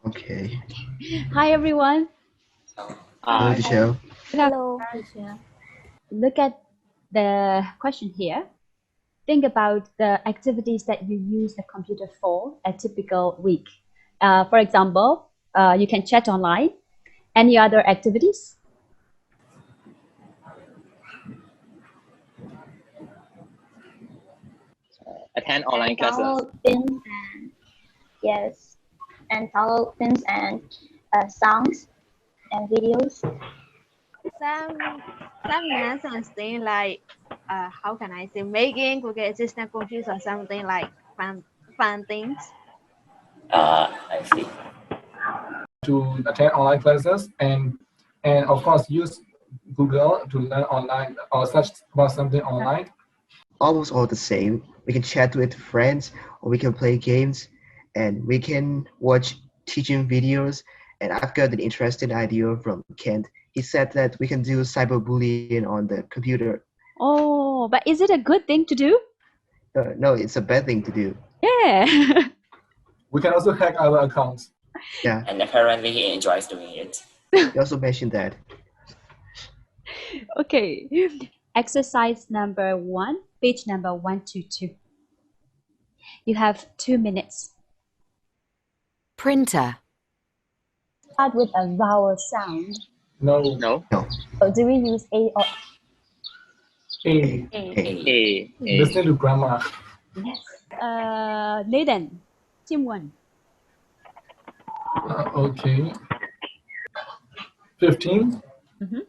Okay. Hi everyone. Hello, teacher. Hello, teacher. Look at the question here. Think about the activities that you use the computer for a typical week. For example, you can chat online. Any other activities? Attend online classes. Download films and yes, and download films and songs and videos. Some math and things like how can I say, making Google Assistant computers or something like fun things. I see. To attend online classes and of course use Google to learn online or search about something online. Almost all the same. We can chat with friends, or we can play games, and we can watch teaching videos. And I've got an interesting idea from Kent. He said that we can do cyberbullying on the computer. Oh, but is it a good thing to do? No, it's a bad thing to do. Yeah. We can also hack other accounts. Yeah. And apparently he enjoys doing it. He also mentioned that. Okay. Exercise number 1, page number 122. You have 2 minutes. Printer. Start with a vowel sound. No. Or do we use A or A. A? Listen to grammar. Yes. Nathan, team 1. Okay. 15. Mhm.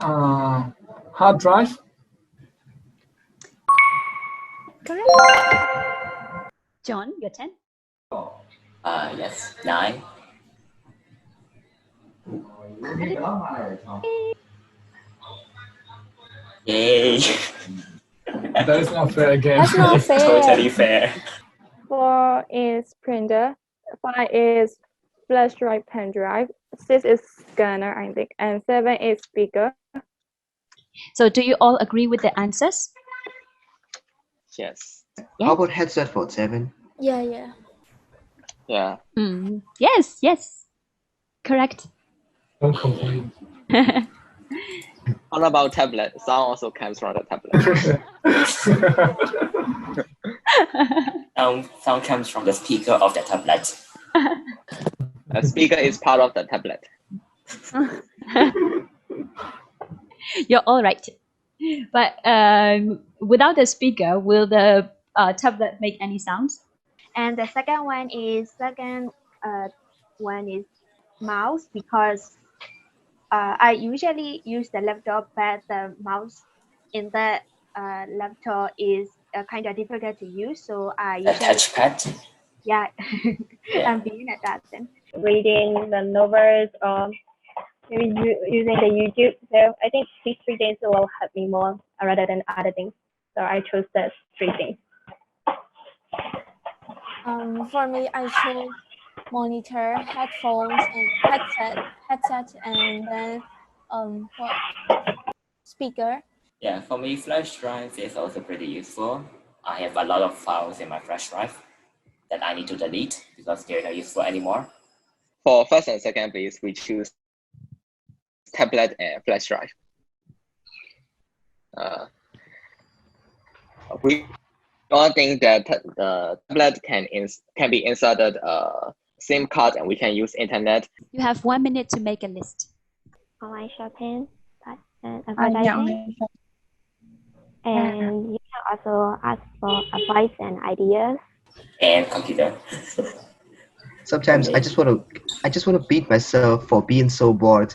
Hard drive. Correct. John, your 10. Yes, 9. Yay! That is not fair again. That's not fair. Totally fair. 4 is printer. 5 is flash drive, pen drive. 6 is scanner, I think, and 7 is speaker. So do you all agree with the answers? Yes. How about headset for 7? Yeah. Yeah. Yes. Correct. Don't complain. What about tablet? Sound also comes from the tablet. Sound comes from the speaker of the tablet. The speaker is part of the tablet. You're all right. But without the speaker, will the tablet make any sounds? And the second one is mouse, because I usually use the laptop, but the mouse in the laptop is kind of difficult to use, so I The usually touchpad. yeah. Yeah. I'm being at that then. Reading the novels or maybe using the YouTube. So I think these 3 things will help me more rather than other things. So I chose the 3 things. For me, I chose monitor, headphones, and headset, and then speaker. Yeah, for me, flash drive is also pretty useful. I have a lot of files in my flash drive that I need to delete because they're not useful anymore. For first and second place, we choose tablet and flash drive. We don't think that the tablet can be inserted SIM card and we can use internet. You have 1 minute to make a list. Online shopping and advertising. And you can also ask for advice and ideas. And computer. Sometimes I just want to beat myself for being so bored.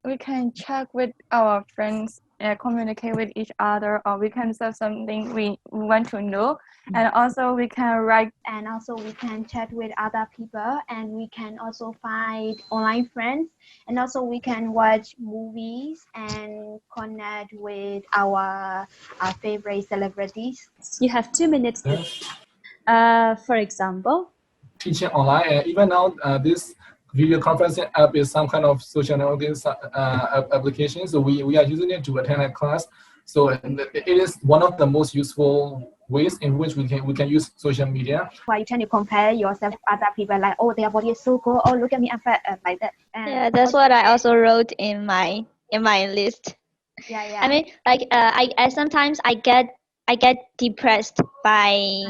We can check with our friends, communicate with each other, or we can search something we want to know. And also we can write. And also we can chat with other people, and we can also find online friends, and also we can watch movies and connect with our favorite celebrities. You have 2 minutes. For example, Teaching online, and even now this video conferencing app is some kind of social networking application. So we are using it to attend a class. So it is one of the most useful ways in which we can use social media. Why you tend to compare yourself to other people, like, oh, their body is so good, oh, look at me, I'm fat, like that. And Yeah, that's what I also wrote in my list. yeah. I mean, like I sometimes I get depressed by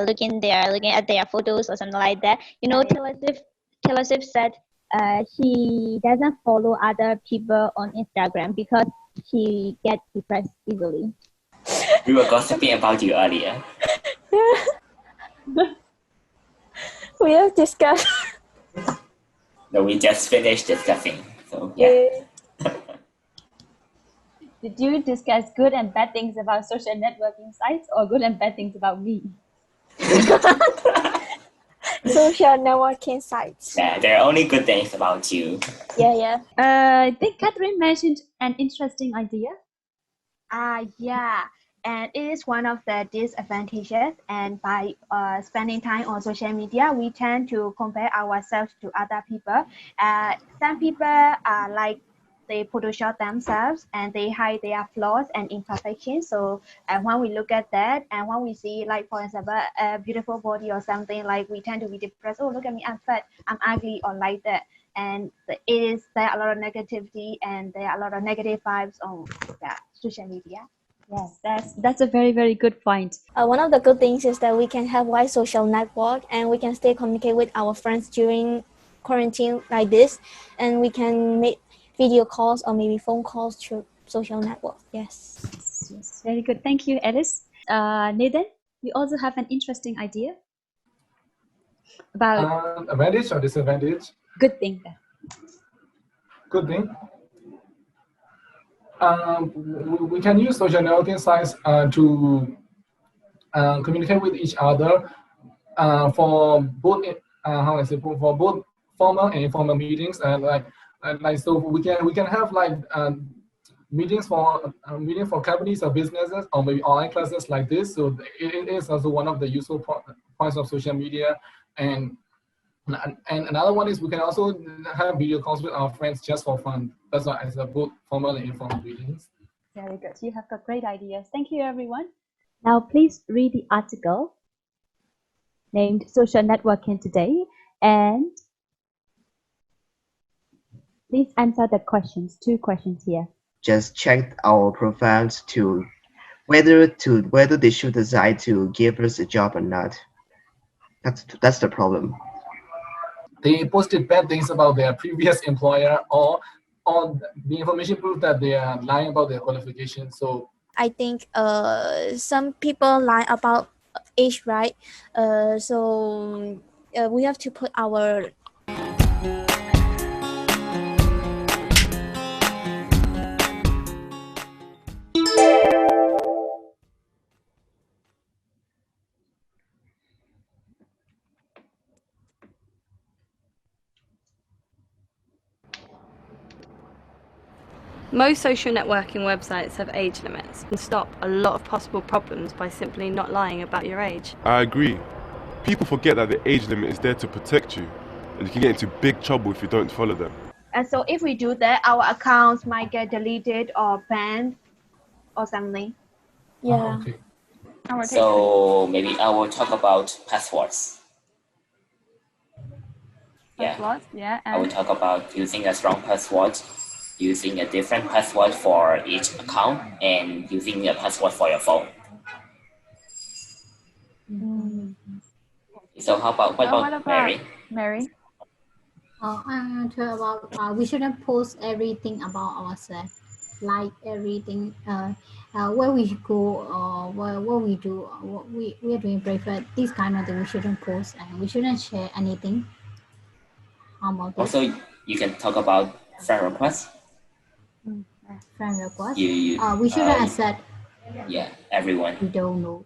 looking at their photos or something like that. You know, Taylor Swift said she doesn't follow other people on Instagram because she gets depressed easily. We were gossiping about you earlier. We have discussed. No, we just finished discussing. So yeah. Did you discuss good and bad things about social networking sites or good and bad things about me? Social networking sites. Yeah, there are only good things about you. Yeah. I think Catherine mentioned an interesting idea. Yeah, and it is one of the disadvantages. And by spending time on social media, we tend to compare ourselves to other people. Some people are like they Photoshop themselves and they hide their flaws and imperfections. So when we look at that and when we see, like, for example, a beautiful body or something, like, we tend to be depressed. Oh, look at me, I'm fat, I'm ugly, or like that. And there are a lot of negativity and there are a lot of negative vibes on social media. Yes, that's a very, very good point. One of the good things is that we can have wide social network and we can stay communicate with our friends during quarantine like this, and we can make video calls or maybe phone calls through social network. Yes, very good. Thank you, Alice. Nathan, you also have an interesting idea about advantage or disadvantage? Good thing. Good thing. We can use social networking sites to communicate with each other for both for both formal and informal meetings, and so we can have meetings for companies or businesses, or maybe online classes like this. So it is also one of the useful points of social media. And another one is we can also have video calls with our friends just for fun. That's why it's both formal and informal meetings. Very good. You have got great ideas. Thank you, everyone. Now, please read the article named Social Networking Today, and please answer the questions. 2 questions here. Just check our profiles to whether they should decide to give us a job or not. That's the problem. They posted bad things about their previous employer, or the information proves that they are lying about their qualifications. So I think some people lie about age, right? So we have to put our Most social networking websites have age limits and stop a lot of possible problems by simply not lying about your age. I agree. People forget that the age limit is there to protect you, and you can get into big trouble if you don't follow them. And so if we do that, our accounts might get deleted or banned or something. Yeah. Okay. So maybe I will talk about passwords. Passwords, yeah. I will talk about using a strong password, using a different password for each account, and using a password for your phone. So what about Mary? Mary? We shouldn't post everything about ourselves, like everything, where we go, or what we do, what we are doing private. This kind of thing we shouldn't post, and we shouldn't share anything. Also, you can talk about friend requests. Friend request. We shouldn't accept. Yeah, everyone. We don't know.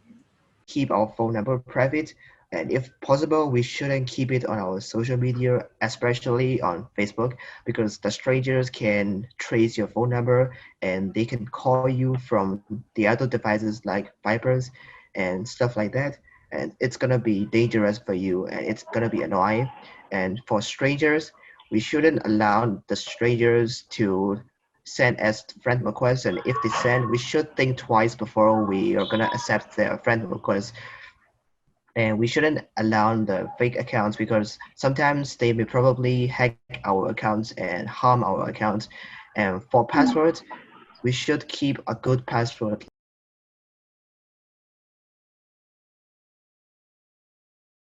Keep our phone number private, and if possible, we shouldn't keep it on our social media, especially on Facebook, because the strangers can trace your phone number and they can call you from the other devices like Vipers and stuff like that. And it's gonna be dangerous for you, and it's gonna be annoying. And for strangers, we shouldn't allow the strangers to send as friend requests, and if they send, we should think twice before we are gonna accept their friend request. And we shouldn't allow the fake accounts because sometimes they may probably hack our accounts and harm our accounts. And for passwords, we should keep a good password